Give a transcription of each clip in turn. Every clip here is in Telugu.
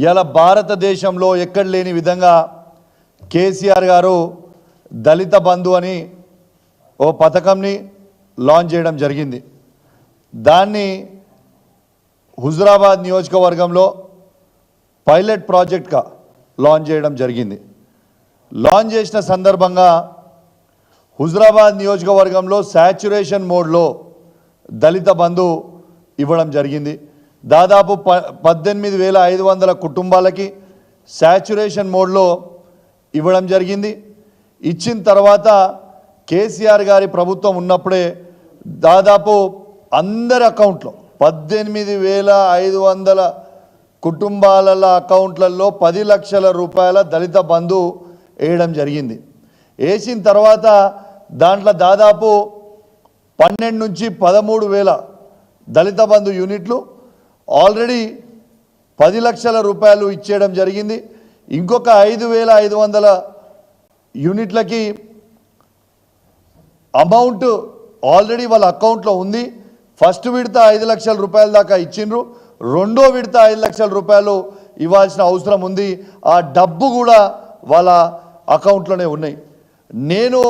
ఇలా భారతదేశంలో ఎక్కడ లేని విధంగా కేసీఆర్ గారు దళిత బంధు అని ఓ పథకంని లాంచ్ చేయడం జరిగింది. దాన్ని హుజురాబాద్ నియోజకవర్గంలో పైలట్ ప్రాజెక్ట్గా లాంచ్ చేయడం జరిగింది. లాంచ్ చేసిన సందర్భంగా హుజురాబాద్ నియోజకవర్గంలో శాచ్యురేషన్ మోడ్లో దళిత బంధు ఇవ్వడం జరిగింది. దాదాపు 18,500 కుటుంబాలకి శాచ్యురేషన్ మోడ్లో ఇవ్వడం జరిగింది. ఇచ్చిన తర్వాత కేసీఆర్ గారి ప్రభుత్వం ఉన్నప్పుడే దాదాపు అందరి అకౌంట్లో 18,500 కుటుంబాల అకౌంట్లలో 10 లక్షల రూపాయల దళిత బంధు వేయడం జరిగింది. వేసిన తర్వాత దాంట్లో దాదాపు 12 నుంచి 13,000 దళిత బంధు యూనిట్లు ఆల్రెడీ 10 లక్షల రూపాయలు ఇచ్చేయడం జరిగింది. ఇంకొక 5,500 యూనిట్లకి అమౌంట్ ఆల్రెడీ వాళ్ళ అకౌంట్లో ఉంది. ఫస్ట్ విడత 5 లక్షల రూపాయల దాకా ఇచ్చిండ్రు. రెండో విడత 5 లక్షల రూపాయలు ఇవ్వాల్సిన అవసరం ఉంది. ఆ డబ్బు కూడా వాళ్ళ అకౌంట్లోనే ఉన్నాయి. నేను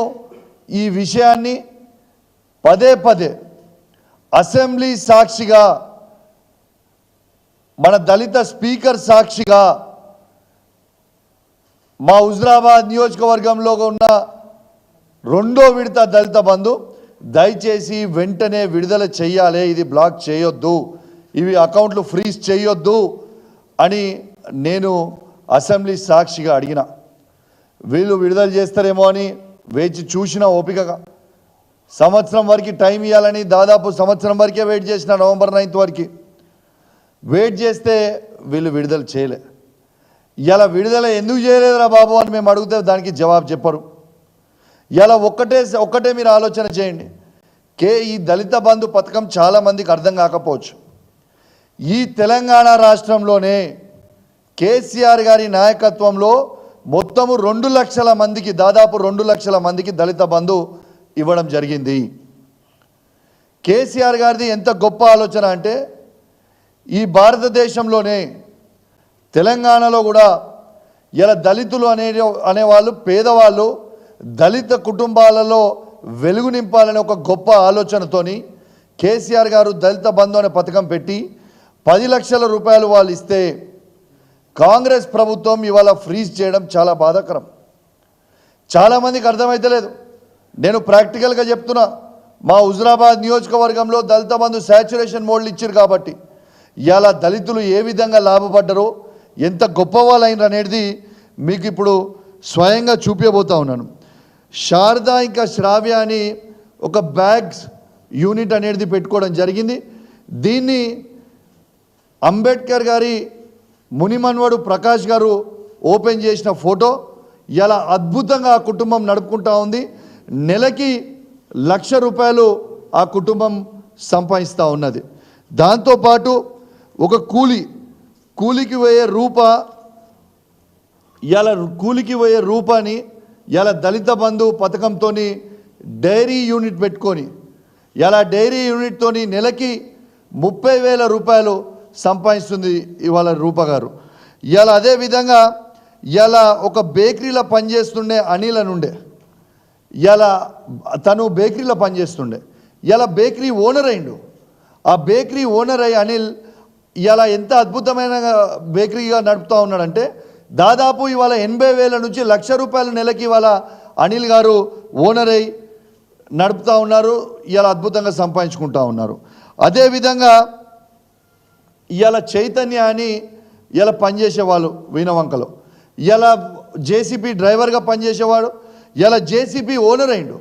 ఈ విషయాన్ని పదే పదే అసెంబ్లీ సాక్షిగా, మన దళిత స్పీకర్ సాక్షిగా, మా హుజురాబాద్ నియోజకవర్గంలో ఉన్న రెండో విడత దళిత బంధు దయచేసి వెంటనే విడుదల చేయాలి, ఇది బ్లాక్ చేయొద్దు, ఇవి అకౌంట్లు ఫ్రీజ్ చేయొద్దు అని నేను అసెంబ్లీ సాక్షిగా అడిగిన. వీళ్ళు విడుదల చేస్తారేమో అని వేచి చూసిన ఓపికగా సంవత్సరం వరకు టైం ఇవ్వాలని దాదాపు సంవత్సరం వరకే వెయిట్ చేసిన, నవంబర్ 9 వరకు వెయిట్ చేస్తే వీళ్ళు విడుదల చేయలే. ఇలా విడుదల ఎందుకు చేయలేదురా బాబు అని మేము అడిగితే దానికి జవాబు చెప్పరు. ఇలా ఒక్కటే మీరు ఆలోచన చేయండి. ఈ దళిత బంధు పథకం చాలామందికి అర్థం కాకపోవచ్చు. ఈ తెలంగాణ రాష్ట్రంలోనే కేసీఆర్ గారి నాయకత్వంలో మొత్తము 2 లక్షల మందికి, దాదాపు 2 లక్షల మందికి దళిత బంధు ఇవ్వడం జరిగింది. కేసీఆర్ గారిది ఎంత గొప్ప ఆలోచన అంటే, ఈ భారతదేశంలోనే తెలంగాణలో కూడా ఇలా దళితులు అనేవాళ్ళు, పేదవాళ్ళు, దళిత కుటుంబాలలో వెలుగు నింపాలనే ఒక గొప్ప ఆలోచనతోని కేసీఆర్ గారు దళిత బంధు అనే పథకం పెట్టి 10 లక్షల రూపాయలు వాళ్ళు ఇస్తే కాంగ్రెస్ ప్రభుత్వం ఇవాళ ఫ్రీజ్ చేయడం చాలా బాధాకరం. చాలామందికి అర్థమైతలేదు. నేను ప్రాక్టికల్గా చెప్తున్నా. మా హుజురాబాద్ నియోజకవర్గంలో దళిత బంధు శాచ్యురేషన్ మోడ్లు ఇచ్చారు కాబట్టి ఇలా దళితులు ఏ విధంగా లాభపడ్డారో, ఎంత గొప్పవాళ్ళైనరు అనేది మీకు ఇప్పుడు స్వయంగా చూపించబోతా ఉన్నాను. శారద ఇంకా శ్రావ్య అని ఒక బ్యాగ్స్ యూనిట్ అనేది పెట్టుకోవడం జరిగింది. దీన్ని అంబేద్కర్ గారి మునిమన్వడు ప్రకాష్ గారు ఓపెన్ చేసిన ఫోటో. ఇలా అద్భుతంగా ఆ కుటుంబం నడుపుకుంటా ఉంది. నెలకి 1,00,000 రూపాయలు ఆ కుటుంబం సంపాదిస్తూ ఉన్నది. దాంతోపాటు ఒక కూలికి పోయే రూపాని ఇలా దళిత బంధు పథకంతో డైరీ యూనిట్ పెట్టుకొని ఇలా డైరీ యూనిట్తో నెలకి 30,000 రూపాయలు సంపాదిస్తుంది ఇవాళ రూప గారు. ఇలా అదేవిధంగా ఇలా ఒక బేకరీలో పనిచేస్తుండే అనిల్ అని ఉండే, ఇలా తను బేకరీలో పనిచేస్తుండే, ఇలా బేకరీ ఓనర్ అయిండు. ఆ బేకరీ ఓనర్ అయ్యి అనిల్ ఇలా ఎంత అద్భుతమైన బేకరీగా నడుపుతూ ఉన్నాడంటే, దాదాపు ఇవాళ 80,000 నుంచి 1,00,000 రూపాయలు నెలకి ఇవాళ అనిల్ గారు ఓనర్ అయి నడుపుతూ ఉన్నారు. ఇలా అద్భుతంగా సంపాదించుకుంటూ ఉన్నారు. అదేవిధంగా ఇలా చైతన్య అని ఇలా పనిచేసేవాళ్ళు వీణవంకలో, ఇలా జేసీబీ డ్రైవర్గా పనిచేసేవాడు, ఇలా జేసీబీ ఓనర్ అయిండు.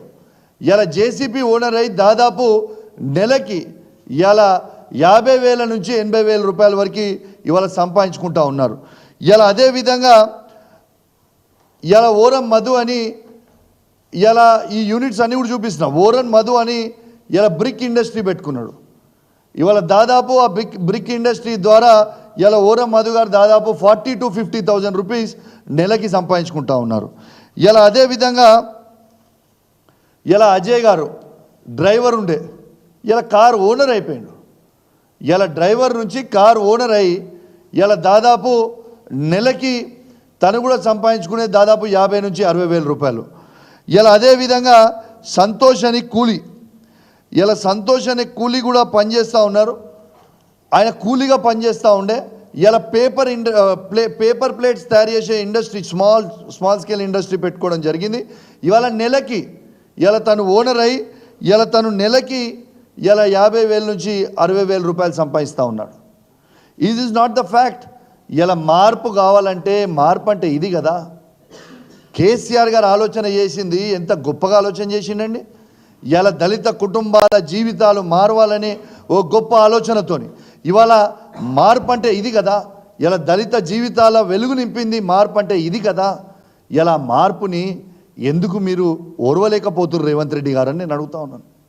ఇలా జేసీబీ ఓనర్ అయి దాదాపు నెలకి ఇలా 50,000 నుంచి 80,000 రూపాయల వరకు ఇవాళ సంపాదించుకుంటూ ఉన్నారు. ఇలా అదేవిధంగా ఇలా ఓరం మధు అని ఇలా ఈ యూనిట్స్ అన్నీ కూడా చూపిస్తున్నాం. ఓరన్ మధు అని ఇలా బ్రిక్ ఇండస్ట్రీ పెట్టుకున్నాడు. ఇవాళ దాదాపు ఆ బ్రిక్ ఇండస్ట్రీ ద్వారా ఇలా ఓరం మధు గారు దాదాపు 40,000 to 50,000 రూపీస్ నెలకి సంపాదించుకుంటూ ఉన్నారు. ఇలా అదేవిధంగా ఇలా అజయ్ గారు డ్రైవర్ ఉండే, ఇలా కార్ ఓనర్ అయిపోయాడు. ఇలా డ్రైవర్ నుంచి కార్ ఓనర్ అయ్యి ఇలా దాదాపు నెలకి తను కూడా సంపాదించుకునే దాదాపు 50 నుంచి 60 వేల రూపాయలు. ఇలా అదేవిధంగా సంతోష్ అని కూలీ, ఇలా సంతోష్ అనే కూలీ కూడా పనిచేస్తూ ఉన్నారు. ఆయన కూలీగా పనిచేస్తూ ఉండే ఇలా పేపర్ ప్లేట్స్ తయారు చేసే ఇండస్ట్రీ, స్మాల్ స్కేల్ ఇండస్ట్రీ పెట్టుకోవడం జరిగింది. ఇవాళ నెలకి ఇలా తను ఓనర్ అయ్యి ఇలా తను నెలకి ఇలా 50,000 నుంచి 60,000 రూపాయలు సంపాదిస్తూ ఉన్నాడు. ఇది ఈజ్ నాట్ ద ఫ్యాక్ట్. ఇలా మార్పు కావాలంటే మార్పు అంటే ఇది కదా. కేసీఆర్ గారు ఆలోచన చేసింది ఎంత గొప్పగా ఆలోచన చేసిండండి. ఇలా దళిత కుటుంబాల జీవితాలు మారవాలనే ఓ గొప్ప ఆలోచనతోని ఇవాళ మార్పు అంటే ఇది కదా. ఇలా దళిత జీవితాల వెలుగు నింపింది మార్పు అంటే ఇది కదా. ఇలా మార్పుని ఎందుకు మీరు ఓర్వలేకపోతున్నారు రేవంత్ రెడ్డి గారని నేను అడుగుతా ఉన్నాను.